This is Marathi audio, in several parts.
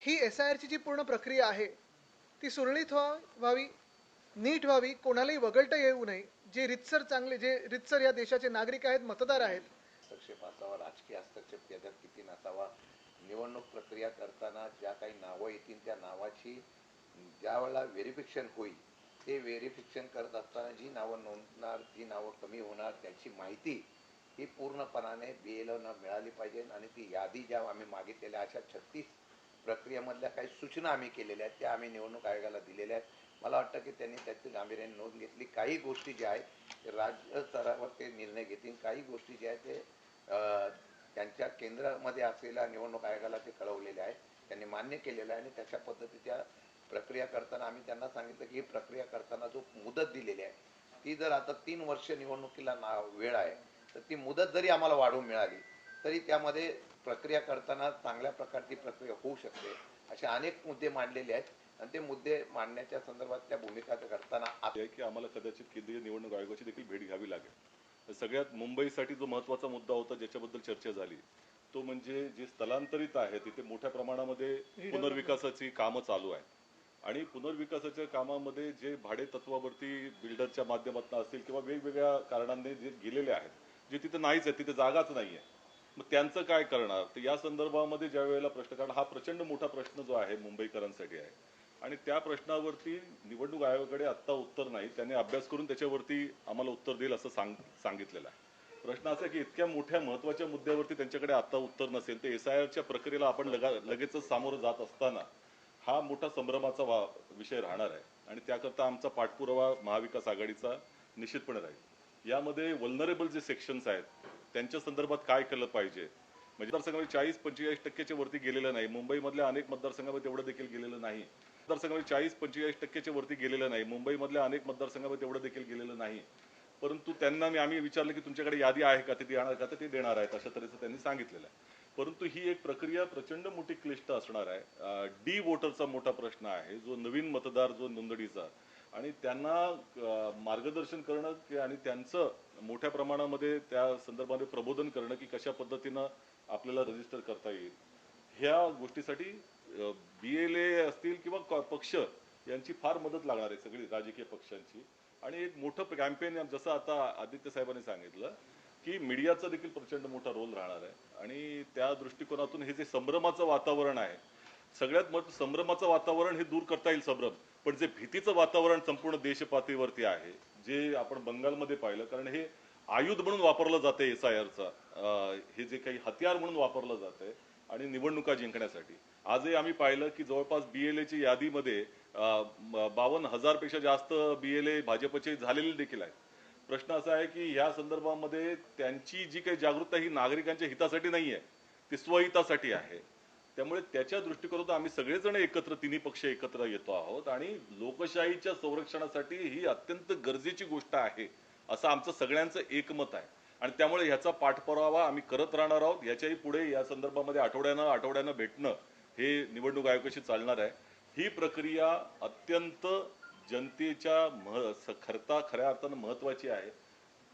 ही SIRची जी पूर्ण प्रक्रिया आहे ती सुरळीत व्हावी, नीट व्हावी, कोणालाही वगळता येऊ नये. जे रितसर चांगले जे रितसर या देशाचे नागरिक आहेत, मतदार आहेत. हस्तक्षेप असावा, राजकीय हस्तक्षेप त्याच्यात किती नसावा. निवडणूक प्रक्रिया करताना ज्या काही नावं येतील त्या नावाची ज्या वेळेला व्हेरिफिकेशन होईल ते व्हेरिफिकेशन करत असताना जी नावं नोंदणार, जी नावं कमी होणार त्याची माहिती ही पूर्णपणाने BLOना मिळाली पाहिजे. आणि ती यादी ज्या आम्ही मागितलेल्या अशा 36 प्रक्रियेमधल्या काही सूचना आम्ही केलेल्या आहेत त्या आम्ही निवडणूक आयोगाला दिलेल्या आहेत. मला वाटतं की त्यांनी त्याची गांभीर्याने नोंद घेतली. काही गोष्टी ज्या आहेत ते राज्य स्तरावर ते निर्णय घेतील, काही गोष्टी ज्या आहेत ते त्यांच्या केंद्रामध्ये असलेल्या निवडणूक आयोगाला ते कळवलेले आहेत, त्यांनी मान्य केलेलं आहे. आणि तशा पद्धतीच्या प्रक्रिया करताना आम्ही त्यांना सांगितलं की ही प्रक्रिया करताना जो मुदत दिलेली आहे ती जर आता 3 वर्ष निवडणुकीला वेळ आहे तर ती मुदत जरी आम्हाला वाढवून मिळाली तरी त्यामध्ये प्रक्रिया करताना चांगल्या प्रकारची प्रक्रिया होऊ शकते. असे अनेक मुद्दे मांडलेले आहेत आणि ते मुद्दे मांडण्याच्या संदर्भातल्या भूमिका करताना की आम्हाला कदाचित केंद्रीय निवडणूक आयोगाची देखील भेट घ्यावी लागेल. सगळ्यात मुंबईसाठी जो महत्त्वाचा मुद्दा होता ज्याच्याबद्दल चर्चा झाली तो म्हणजे जे स्थलांतरित आहे तिथे मोठ्या प्रमाणामध्ये पुनर्विकासाची कामं चालू आहेत आणि पुनर्विकासाच्या कामामध्ये जे भाडे तत्वावरती बिल्डरच्या माध्यमातून असतील किंवा वेगवेगळ्या कारणांनी जे गेलेले आहेत जे तिथे नाहीच आहे, तिथे जागाच नाही आहे, मग त्यांचं काय करणार. तर या संदर्भामध्ये ज्या वेळेला प्रश्न, कारण हा प्रचंड मोठा प्रश्न जो आहे मुंबईकरांसाठी आहे आणि त्या प्रश्नावरती निवडणूक आयोगाकडे आत्ता उत्तर नाही, त्यांनी अभ्यास करून त्याच्यावरती आम्हाला उत्तर देईल असं सांगितलेलं आहे. प्रश्न असा की इतक्या मोठ्या महत्त्वाच्या मुद्द्यावरती त्यांच्याकडे आता उत्तर नसेल तर SIRच्या प्रक्रियेला आपण लगेचच सामोरं जात असताना हा मोठा संभ्रमाचा विषय राहणार आहे आणि त्याकरता आमचा पाठपुरावा महाविकास आघाडीचा निश्चितपणे राहील. यामध्ये वल्नरेबल जे सेक्शन्स आहेत त्यांच्या संदर्भात काय केलं पाहिजे, म्हणजे मतदारसंघामध्ये 40-45% वरती गेलेलं नाही. मुंबईमधल्या अनेक मतदारसंघामध्ये तेवढं देखील गेलेलं नाही. मतदारसंघामध्ये 40-45% वरती गेलेलं नाही. मुंबईमधल्या अनेक मतदारसंघामध्ये तेवढं देखील गेलेलं नाही. परंतु त्यांना आम्ही विचारलं की तुमच्याकडे यादी आहे का, ते देणार का, तर ते देणार आहेत अशा तऱ्हेचं त्यांनी सांगितलेलं आहे. परंतु ही एक प्रक्रिया प्रचंड मोठी क्लिष्ट असणार आहे. डी वोटरचा मोठा प्रश्न आहे, जो नवीन मतदार जो नोंदणीचा, आणि त्यांना मार्गदर्शन करणं आणि त्यांचं मोठ्या प्रमाणामध्ये त्या संदर्भामध्ये प्रबोधन करणं की कशा पद्धतीनं आपल्याला रजिस्टर करता येईल, ह्या गोष्टीसाठी BLA असतील किंवा पक्ष यांची फार मदत लागणार आहे, सगळी राजकीय पक्षांची. आणि एक मोठं कॅम्पेन जसं आता आदित्य साहेबांनी सांगितलं की मीडियाचा देखील प्रचंड मोठा रोल राहणार आहे आणि त्या दृष्टिकोनातून हे जे संभ्रमाचं वातावरण आहे, सगळ्यात संभ्रमाचं वातावरण हे दूर करता येईल संभ्रम, पण जे भीतीचं वातावरण संपूर्ण देशपातळीवरती आहे जे आपण बंगालमध्ये पाहिलं, कारण हे आयुध म्हणून वापरलं जाते SIRचा, हे जे काही हत्यार म्हणून वापरलं जातंय आणि निवडणुका जिंकण्यासाठी. आजही आम्ही पाहिलं की जवळपास BLAची यादीमध्ये 52,000 पेक्षा जास्त BLA भाजपचे झालेले देखील आहेत. प्रश्न असा आहे की या संदर्भामध्ये त्यांची जी काही जागरूकता ही नागरिकांच्या हितासाठी नाही आहे, ती स्वहितासाठी आहे. त्यामुळे त्याच्या दृष्टिकोनातून आम्ही सगळेजण एकत्र, तिन्ही पक्ष एकत्र येतो आहोत आणि लोकशाहीच्या संरक्षणासाठी ही अत्यंत गरजेची गोष्ट आहे असं आमचं सगळ्यांचं एकमत आहे. आणि त्यामुळे ह्याचा पाठपुरावा आम्ही करत राहणार आहोत. याच्याही पुढे या संदर्भामध्ये आठवड्यानं भेटणं हे निवडणूक आयोगाशी चालणार आहे. ही प्रक्रिया अत्यंत जनतेच्या खऱ्या अर्थानं महत्वाची आहे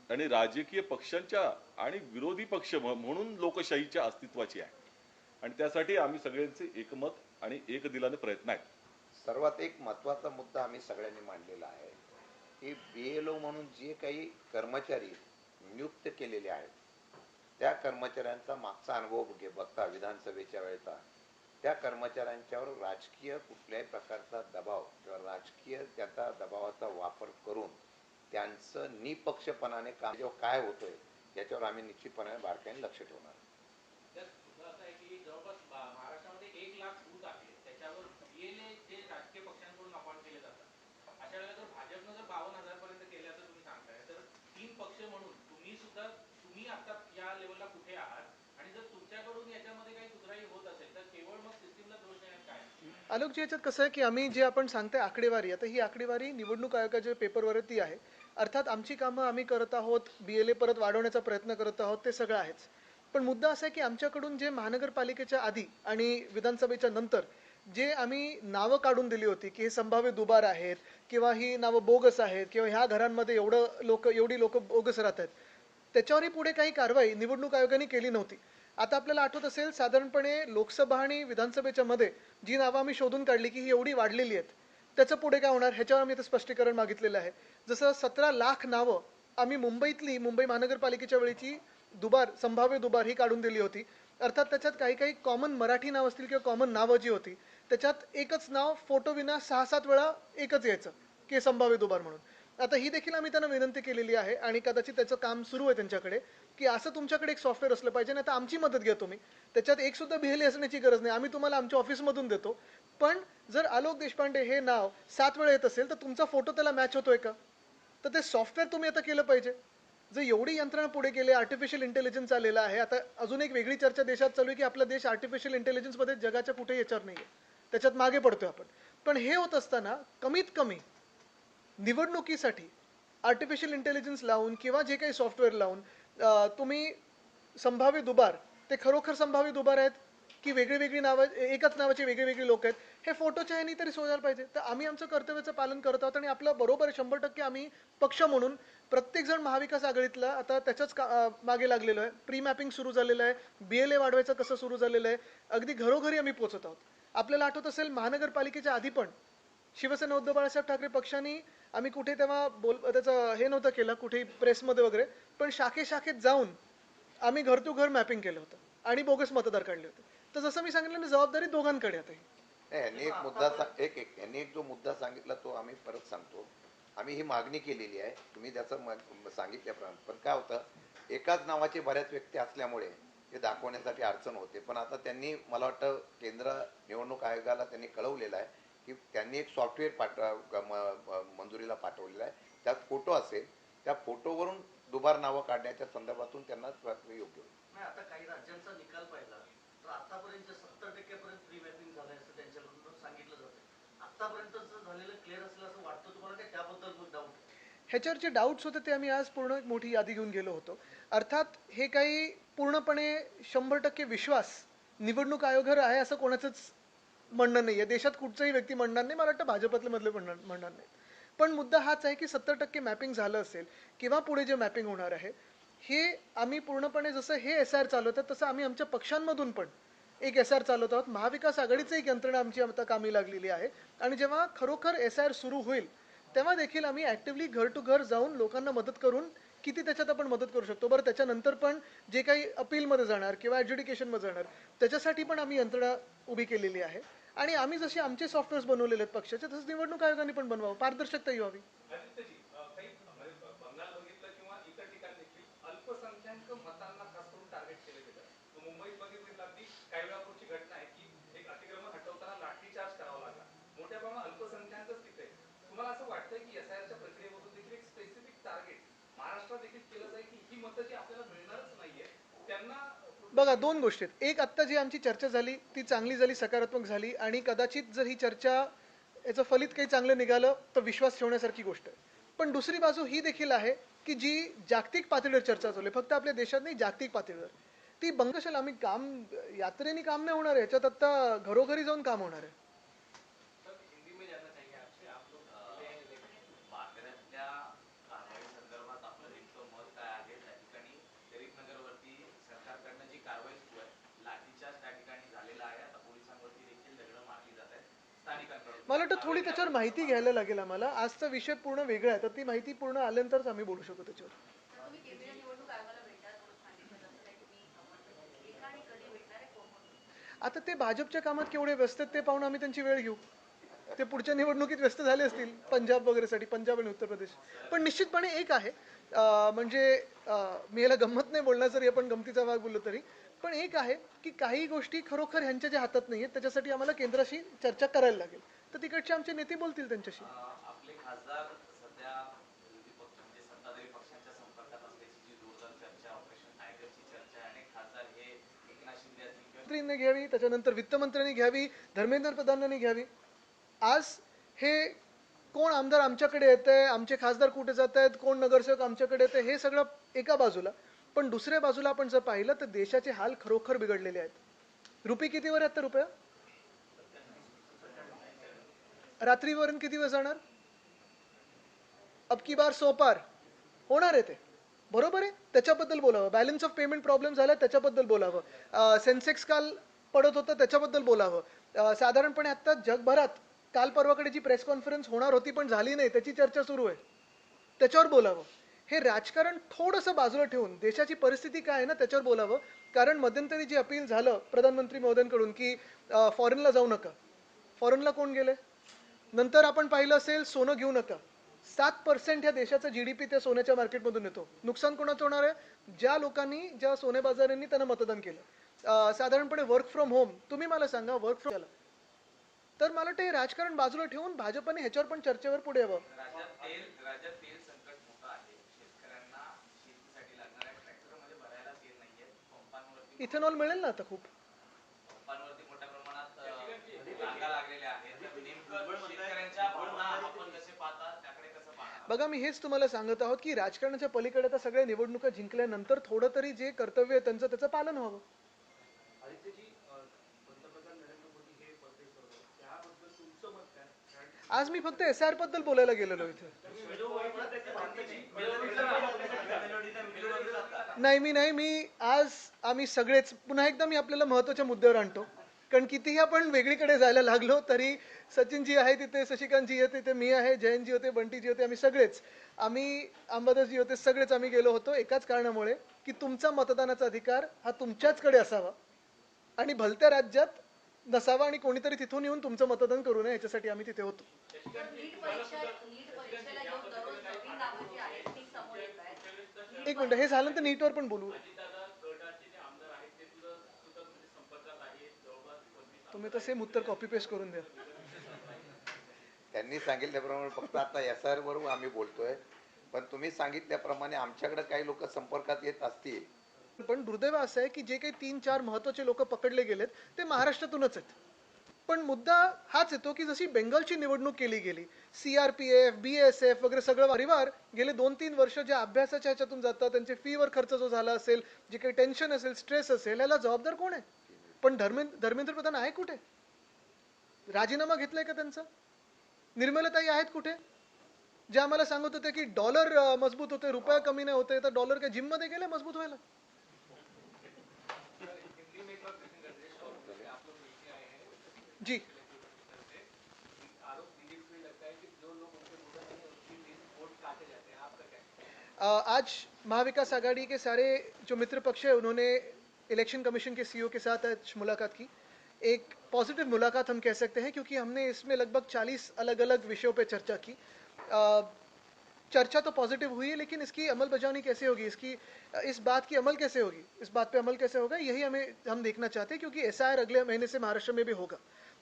आणि राजकीय पक्षांच्या आणि विरोधी पक्ष म्हणून लोकशाहीच्या अस्तित्वाची आहे आणि त्यासाठी आम्ही सगळ्यांचे एकमत आणि एक दिलाने प्रयत्न आहेत. सर्वात एक महत्वाचा मुद्दा आम्ही सगळ्यांनी मांडलेला आहे की BLO म्हणून जे काही कर्मचारी नियुक्त केलेले आहेत त्या कर्मचाऱ्यांचा मागचा अनुभव बघता विधानसभेच्या वेळेचा त्या कर्मचाऱ्यांच्यावर राजकीय कुठल्याही प्रकारचा दबाव किंवा राजकीय त्याचा दबावाचा वापर करून त्यांचं निपक्षपणाने काम जेव्हा काय होतंय याच्यावर आम्ही निश्चितपणे बारकाईने लक्ष ठेवणार. महाराष्ट्रामध्ये 1,00,000 बूथ आहे त्याच्यावर BLA जे राजकीय पक्षांकडून अपॉइंट केले जातात, अशा वेळेला जर भाजपनं जर 52,000 पर्यंत केल्याचं तुम्ही सांगताय तर 3 पक्ष म्हणून तुम्ही आता या लेवलला कुठे आहात आणि जर तुमच्याकडून याच्यामध्ये काही कुठलाही होत असेल तर केवळ मग सिस्टीमला दोष देण्यात काय. आलोकजी, याच्यात कसं आहे की आम्ही जे आपण सांगताय आकडेवारी, आता ही आकडेवारी निवडणूक आयोगाच्या पेपरवरती आहे. अर्थात आमची कामं आम्ही करत आहोत, BLA परत वाढवण्याचा प्रयत्न करत आहोत, ते सगळं आहेच. पण मुद्दा असा आहे की आमच्याकडून जे महानगरपालिकेच्या आधी आणि विधानसभेच्या नंतर जे आम्ही नावं काढून दिली होती की हे संभाव्य दुबार आहेत किंवा ही नावं बोगस आहेत किंवा ह्या घरांमध्ये एवढी लोक बोगस राहत आहेत, त्याच्यावरही पुढे काही कारवाई निवडणूक आयोगाने केली नव्हती. आता आपल्याला आठवत असेल साधारणपणे लोकसभा आणि विधानसभेच्या मध्ये जी नावं आम्ही शोधून काढली की ही एवढी वाढलेली आहेत, त्याचं पुढे काय होणार ह्याच्यावर आम्ही इथं स्पष्टीकरण मागितलेलं आहे. जसं 17 लाख नावं आम्ही मुंबई महानगरपालिकेच्या वेळीची संभाव्य दुबार ही काढून दिली होती. अर्थात त्याच्यात काही काही कॉमन मराठी नाव असतील किंवा कॉमन नावं जी होती त्याच्यात एकच नाव फोटोविना 6-7 वेळा एकच यायचं की संभाव्य दुबार म्हणून. आता ही देखील आम्ही त्यांना विनंती केलेली आहे आणि कदाचित त्याचं काम सुरू आहे त्यांच्याकडे की असं तुमच्याकडे एक सॉफ्टवेअर असलं पाहिजे. नाही तर आमची मदत घ्या तुम्ही, त्याच्यात एक सुद्धा बिहेली असण्याची गरज नाही, आम्ही तुम्हाला आमच्या ऑफिसमधून देतो. पण जर आलोक देशपांडे हे नाव 7 वेळा येत असेल तर तुमचा फोटो त्याला मॅच होतोय का, तर ते सॉफ्टवेअर तुम्ही आता केलं पाहिजे. जर एवढी यंत्रणा पुढे गेली, आर्टिफिशियल इंटेलिजन्स आलेला आहे. आता अजून एक वेगळी चर्चा देशात चालू आहे की आपला देश आर्टिफिशियल इंटेलिजन्समध्ये जगाच्या कुठेही याच्यावर नाही आहे, त्याच्यात मागे पडतोय आपण. पण हे होत असताना कमीत कमी निवडणुकीसाठी आर्टिफिशियल इंटेलिजन्स लावून किंवा जे काही सॉफ्टवेअर लावून तुम्ही संभाव्य दुबार, ते खरोखर संभाव्य दुबार आहेत की वेगळी नावं, एकाच नावाचे वेगळी लोक आहेत, हे फोटोच्या ह्यानी तरी शोधायला पाहिजे. तर आम्ही आमचं कर्तव्याचं पालन करत आहोत आणि आपलं बरोबर 100% आम्ही पक्ष म्हणून प्रत्येकजण महाविकास आघाडीतला आता त्याच्याच मागे लागलेलो आहे. प्री मॅपिंग सुरू झालेलं आहे, BLA वाढवायचं कसं सुरू झालेलं आहे, अगदी घरोघरी आम्ही पोहोचत आहोत. आपल्याला आठवत असेल महानगरपालिकेच्या आधी पण शिवसेना उद्धव बाळासाहेब ठाकरे पक्षाने आम्ही कुठे तेव्हा त्याचं हे नव्हतं केलं कुठे प्रेसमध्ये वगैरे, पण शाखेत जाऊन आम्ही घर टू घर मॅपिंग केलं होतं आणि बोगस मतदार काढले होते. तर जसं मी सांगितलं ना, जबाबदारी दोघांकडे आता ही. यांनी एक मुद्दा यांनी एक जो मुद्दा सांगितला तो आम्ही परत सांगतो. आम्ही ही मागणी केलेली आहे, तुम्ही त्याचं सांगितल्याप्रमाणे. पण काय होतं, एकाच नावाचे बऱ्याच व्यक्ती असल्यामुळे ते दाखवण्यासाठी अडचण होते. पण आता त्यांनी मला वाटतं केंद्र निवडणूक आयोगाला त्यांनी कळवलेलं आहे की त्यांनी एक सॉफ्टवेअर मंजुरीला पाठवलेलं आहे, त्यात फोटो असेल, त्या फोटोवरून दुबार नावं काढण्याच्या संदर्भातून त्यांना योग्य होईल. नाही, आता काही राज्यांचा निकाल पाहिला तर आतापर्यंत 70% पर्यंत प्री मॅपिंग झालंय असं त्यांच्याकडून सांगितलं जातं. आतापर्यंत झालेलं क्लिअर असलं असं वाटतं तुम्हाला, काय त्याबद्दल डाऊट? ह्याच्यावर जे डाऊट्स होते ते आम्ही आज पूर्ण एक मोठी यादी घेऊन गेलो होतो. अर्थात हे काही पूर्णपणे 100% विश्वास निवडणूक आयोगावर आहे असं कोणाचंच म्हणणं नाही आहे. देशात कुठचाही व्यक्ती म्हणणार नाही, मला वाटतं भाजपतले मधले म्हणणार नाही. पण मुद्दा हाच आहे की 70% मॅपिंग झालं असेल किंवा पुढे जे मॅपिंग होणार आहे हे आम्ही पूर्णपणे जसं हे SIR चालवतात तसं आम्ही आमच्या पक्षांमधून पण एक SIR चालवत आहोत. महाविकास आघाडीचं एक यंत्रणा आमची आता कामी लागलेली आहे आणि जेव्हा खरोखर SIR सुरू होईल तेव्हा देखील आम्ही ऍक्टिव्हली घर टू घर जाऊन लोकांना मदत करून किती त्याच्यात आपण मदत करू शकतो. बरं, त्याच्यानंतर पण जे काही अपीलमध्ये जाणार किंवा ॲड्ज्युडिकेशनमध्ये जाणार त्याच्यासाठी पण आम्ही यंत्रणा उभी केलेली आहे. आणि आम्ही जसे आमचे सॉफ्टवेअर्स बनवलेले आहेत पक्षाचे, तसंच निवडणूक आयोगाने पण बनवावं, पारदर्शकता यावी. आदित्यजी, काही बंगाल बघितलं किंवा इतर ठिकाणी देखील अल्पसंख्याक मतांना खास करून टार्गेट केलं गेलं. मुंबईत बघितलं अगदी काही वेळापूर्वीची घटना आहे की एक अतिक्रमण हटवताना लाठीचार्ज करावा लागला. मोठ्या प्रमाणात अल्पसंख्याकच तिथे. तुम्हाला असं वाटतंय की SIRच्या प्रक्रियेमधून देखील एक स्पेसिफिक टार्गेट महाराष्ट्रात देखील केलं जाईल की ही मतं जी आपल्याला मिळणारच नाहीये त्यांना? बघा, दोन गोष्टी आहेत. एक, आत्ता जी आमची चर्चा झाली ती चांगली झाली, सकारात्मक झाली आणि कदाचित जर ही चर्चा याचं फलित काही चांगलं निघालं तर विश्वास ठेवण्यासारखी गोष्ट आहे. पण दुसरी बाजू ही देखील आहे की जी जागतिक पातळीवर चर्चा चालू आहे, फक्त आपल्या देशात नाही, जागतिक पातळीवर. ती बंगशाला आम्ही काम यात्रेने काम नाही होणार आहे, याच्यात आत्ता घरोघरी जाऊन काम होणार आहे. हिंदी में जानना चाहिए आपसे, आप लोग बांद्र्यातल्या कारवाई संदर्भात आपलं नेमकं मत काय आहे? त्या ठिकाणी शरीफ नगरवरती सरकारकडनं जी कारवाई सुरू आहे, लाठीचार्ज त्या ठिकाणी झालेला आहे, आता पोलिसांवरती देखील दगडं मारली जात आहेत स्थानिकांकडून. मला वाटतं थोडी त्याच्यावर माहिती घ्यायला लागेल आम्हाला. आजचा विषय पूर्ण वेगळा आहे, तर ती माहिती पूर्ण आल्यानंतरच आम्ही बोलू शकतो त्याच्यावर. तुम्ही केंद्रीय निवडणूक आयोगाला भेटा, थोडं सांगितलं जसं काही तुम्ही आपण एका आणि कधी भेटणार आहे, कोण कोण? आता ते भाजपच्या कामात केवढे व्यस्त आहेत ते पाहून आम्ही त्यांची वेळ घेऊ. ते पुढच्या निवडणुकीत व्यस्त झाले असतील पंजाब वगैरेसाठी, पंजाब आणि उत्तर प्रदेश. पण निश्चितपणे एक आहे, म्हणजे मी याला गंमत नाही बोलणार जरी आपण गमतीचा भाग बोललो तरी, पण एक आहे की काही गोष्टी खरोखर ह्यांच्या ज्या हातात नाही आहेत त्याच्यासाठी आम्हाला केंद्राशी चर्चा करायला लागेल, तर तिकडचे आमचे नेते बोलतील त्यांच्याशी. आपले खासदार सध्या विरोधी पक्ष म्हणजे सत्ताधारी पक्षांच्या संपर्कात असल्याची जी जोरदार चर्चा, ऑपरेशन टायगरची चर्चा आहे, अनेक खासदार हे एकनाथ शिंदे असतील किंवा मंत्रींनी घ्यावी, त्याच्यानंतर वित्तमंत्र्यांनी घ्यावी, धर्मेंद्र प्रधानांनी घ्यावी. आज हे कोण आमदार आमच्याकडे येत आहे, आमचे खासदार कुठे जात आहेत, कोण नगरसेवक आमच्याकडे येते, हे सगळं एका बाजूला. पण दुसऱ्या बाजूला आपण जर पाहिलं तर देशाचे हाल खरोखर बिघडलेले आहेत. रुपये कितीवर आहे आता? रुपया रात्रीवरून किती वेळ जाणार? अब की बार 100 पार होणार आहे ते. बरोबर आहे, त्याच्याबद्दल बोलावं. बॅलन्स ऑफ पेमेंट प्रॉब्लेम झाला त्याच्याबद्दल बोलावं. सेन्सेक्स काल पडत होतं त्याच्याबद्दल बोलावं. साधारणपणे आता जगभरात काल परवाकडे जी प्रेस कॉन्फरन्स होणार होती पण झाली नाही त्याची चर्चा सुरू आहे, त्याच्यावर बोलावं. हे राजकारण थोडंसं बाजूला ठेवून देशाची परिस्थिती काय आहे ना त्याच्यावर बोलावं. कारण मध्यंतरी जी अपील झालं प्रधानमंत्री महोदयांकडून की फॉरेनला जाऊ नका, फॉरेनला कोण गेले? नंतर आपण पाहिलं असेल सोनं घेऊ नका. 7% ह्या देशाचा जीडीपी त्या सोन्याच्या मार्केटमधून येतो. नुकसान कोणाचं होणार आहे? ज्या लोकांनी, ज्या सोने बाजारांनी त्यांना मतदान केलं. साधारणपणे वर्क फ्रॉम होम, तुम्ही मला सांगा वर्क फ्रॉम केलं तर मला वाटतं हे राजकारण बाजूला ठेवून भाजपने ह्याच्यावर पण चर्चेवर पुढे यावं. राज्यात तेल संकट मोठं आहे. शेतकऱ्यांना शेतीसाठी लागणाऱ्या ट्रॅक्टरमध्ये भरायला तेल नाहीये. पंपांवरती इथेनॉल मिळेल ना आता खूप. मोठ्या प्रमाणात रांगा लागलेल्या आहेत. तर नेमकं शेतकऱ्यांच्या भावना आपण कसे पाहता, त्याकडे कसं पाहता? बघा मी हेच तुम्हाला सांगत आहोत की राजकारणाच्या पलीकडे आता सगळ्या निवडणुका जिंकल्यानंतर थोडं तरी जे कर्तव्य आहे त्यांचं त्याचं पालन व्हावं. आदित्यजी, पंतप्रधान नरेंद्र मोदी हे परदेशावर आहेत. त्याबद्दल तुमचं मत काय? आज मी फक्त SR बद्दल बोलायला गेलेलो इथे. नाही, आज आम्ही सगळेच पुन्हा एकदा मी आपल्याला महत्त्वाच्या मुद्द्यावर आणतो. कारण कितीही आपण वेगळीकडे जायला लागलो तरी सचिनजी आहे तिथे, शशिकांतजी आहे तिथे, मी आहे, जयंतजी होते, बंटीजी होते, आम्ही अंबादासजी होते, सगळेच आम्ही गेलो होतो एकाच कारणामुळे की तुमचा मतदानाचा अधिकार हा तुमच्याचकडे असावा आणि भलत्या राज्यात नसावा आणि कोणीतरी तिथून येऊन तुमचं मतदान करू नये याच्यासाठी आम्ही तिथे होतो. नीट परीक्षेला घेऊन दररोज नवीन नावं जी आहेत ती समोर येत आहेत. एक मिनिट, हे झालं तर नीटवर पण बोलू. तुम्ही तर सेम उत्तर कॉपी पेस्ट करून द्या. त्यांनी सांगितल्याप्रमाणे फक्त आता SR बरोबर आम्ही बोलतोय, पण तुम्ही सांगितल्याप्रमाणे आमच्याकडे काही लोक संपर्कात येत असतील. पण दुर्दैव असं आहे की जे काही 3-4 महत्वाचे लोक पकडले गेलेत ते महाराष्ट्रातूनच आहेत. पण मुद्दा हाच येतो की जशी बेंगलची निवडणूक केली गेली, CRPF, BSF वगैरे सगळं परिवार गेले 2-3 वर्ष ज्या अभ्यासाच्या ह्याच्यातून जातात, त्यांचे फीवर खर्च जो झाला असेल, जे काही टेन्शन असेल, स्ट्रेस असेल, याला जबाबदार कोण आहे? पण धर्मेंद्र प्रधान आहे कुठे? राजीनामा घेतलाय का त्यांचा? निर्मलाताई आहेत कुठे? जे आम्हाला सांगत होते की डॉलर मजबूत होते, रुपया कमी नाही होते, तर डॉलर काय जिम मध्ये गेले मजबूत व्हायला? जी आज महाविकास आघाड़ी के सारे जो मित्र पक्ष है उन्होंने इलेक्शन कमीशन के CEO के साथ आज मुलाकात की. एक पॉजिटिव मुलाकात हम कह सकते हैं क्योंकि हमने इसमें लगभग 40 अलग अलग विषयों पे चर्चा की. चर्चा तो पॉजिटिव हुई है लेकिन इसकी अमल बजावनी कैसे होगी, इस बात की अमल कैसे होगी, इस बात पे अमल कैसे होगा, यही हम देखना चाहते हैं क्योंकि SIR अगले महीने से महाराष्ट्र में भी होगा.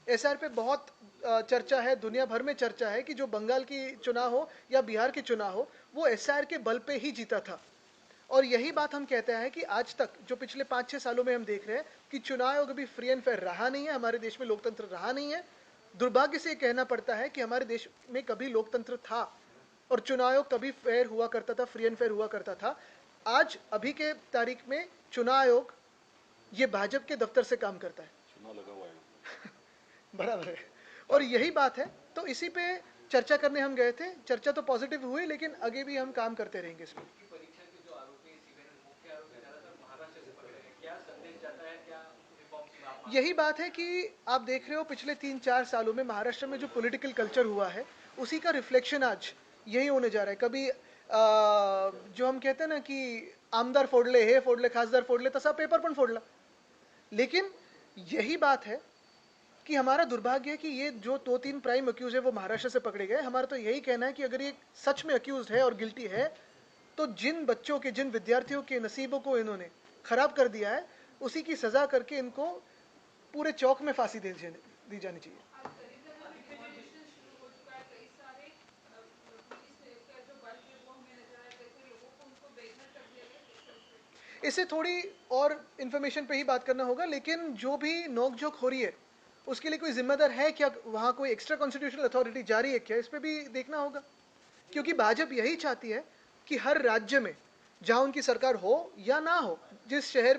SIR पे बहुत चर्चा है, दुनिया भर में चर्चा है कि जो बंगाल की चुनाव हो या बिहार के चुनाव हो वो SIR के बल पे ही जीता था. और यही बात हम कहते हैं कि आज तक जो पिछले 5-6 सालों में हम देख रहे हैं कि चुनाव आयोग अभी फ्री एंड फेयर रहा नहीं है, हमारे देश में लोकतंत्र रहा नहीं है. दुर्भाग्य से कहना पड़ता है कि हमारे देश में कभी लोकतंत्र था और चुनाव आयोग कभी फेयर हुआ करता था, फ्री एंड फेयर हुआ करता था. आज अभी के तारीख में चुनाव आयोग ये भाजपा के दफ्तर से काम करता है. चुनाव लगा हुआ है. बराबर है, और यही बात है. तो इसी पे चर्चा करने हम गए थे. चर्चा तो पॉजिटिव हुई लेकिन आगे भी हम काम करते रहेंगे इसमें. यही बात है कि आप देख रहे हो पिछले 3-4 सालों में महाराष्ट्र में जो पॉलिटिकल कल्चर हुआ है उसी का रिफ्लेक्शन आज यही होने जा रहा है. कभी जो हम कहते हैं ना कि आमदार फोडले, हे फोडले, खासदार फोडले, तसा पेपर पण फोडला. लेकिन यही बात है कि हमारा दुर्भाग्य है कि ये जो 2-3 प्राइम अक्यूज है वो महाराष्ट्र से पकड़े गए. हमारा तो यही कहना है कि अगर ये सच में अक्यूज है और गिल्टी है तो जिन बच्चों के, जिन विद्यार्थियों के नसीबों को इन्होंने खराब कर दिया है उसी की सजा करके इनको पूरे चौक में फांसी दी जानी चाहिए. इससे थोड़ी और इन्फॉर्मेशन पे ही बात करना होगा, लेकिन जो भी नोकझोंक हो रही है उसके लिए कोई जिम्मेदार है क्या, वहाँ कोई एक्स्ट्रा कॉन्स्टिट्यूशनल अथॉरिटी जारी है क्या, इस पे भी देखना होगा. क्योंकि भाजपा यही चाहती है कि हर राज्य में जहाँ उनकी सरकार हो या ना हो, जिस शहर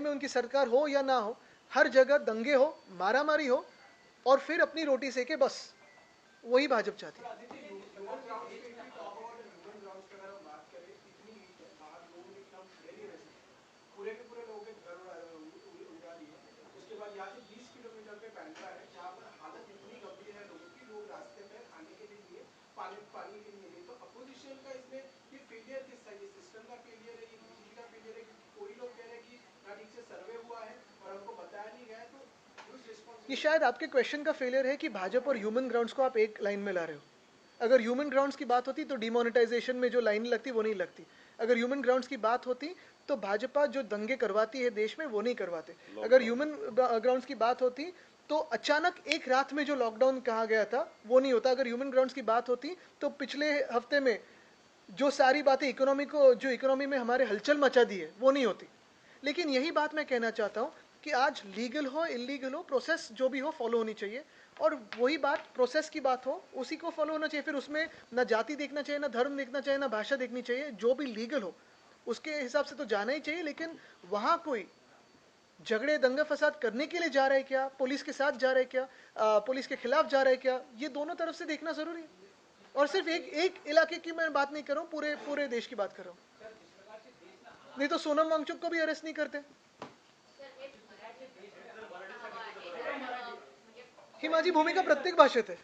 में उनकी सरकार हो या ना हो, हर जगह दंगे हो, मारामारी हो और फिर अपनी रोटी सेके, बस वही भाजपा चाहती है. ये शायद आपके क्वेश्चन का फेलियर है कि भाजपा और ह्यूमन ग्राउंड्स को आप एक लाइन में ला रहे हो। अगर ह्यूमन ग्राउंड्स की बात होती तो डिमोनेटाइजेशन में जो लाइन लगती वो नहीं लगती। अगर ह्यूमन ग्राउंड्स की बात होती तो भाजपा जो दंगे करवाती है देश में वो नहीं करवाते। अगर ह्यूमन ग्राउंड्स की बात होती तो अचानक एक रात में जो लॉकडाउन कहा गया था वो नहीं होता। अगर ह्यूमन ग्राउंड्स की बात होती तो पिछले हफ्ते में जो सारी बातें इकोनॉमी में हमारे हलचल मचा दी है वो नहीं होती। लेकिन यही बात मैं कहना चाहता हूँ कि आज लीगल हो इलीगल हो प्रोसेस जो भी हो फॉलो होनी चाहिए, और वही बात प्रोसेस की बात हो उसी को फॉलो होना चाहिए। फिर उसमें ना जाति देखना चाहिए, ना धर्म देखना चाहिए, ना भाषा देखनी चाहिए। जो भी लीगल हो उसके हिसाब से तो जाना ही चाहिए। लेकिन वहाँ कोई झगड़े दंगा फसाद करने के लिए जा रहा है क्या, पुलिस के साथ जा रहा है क्या, पुलिस के खिलाफ जा रहा है क्या, ये दोनों तरफ से देखना जरूरी है। और सिर्फ एक इलाके की मैं बात नहीं कर रहा हूँ, पूरे देश की बात कर रहा हूँ। नहीं तो सोनम वांगचुक को भी अरेस्ट नहीं करते। ही माझी भूमिका प्रत्येक भाषेत आहे।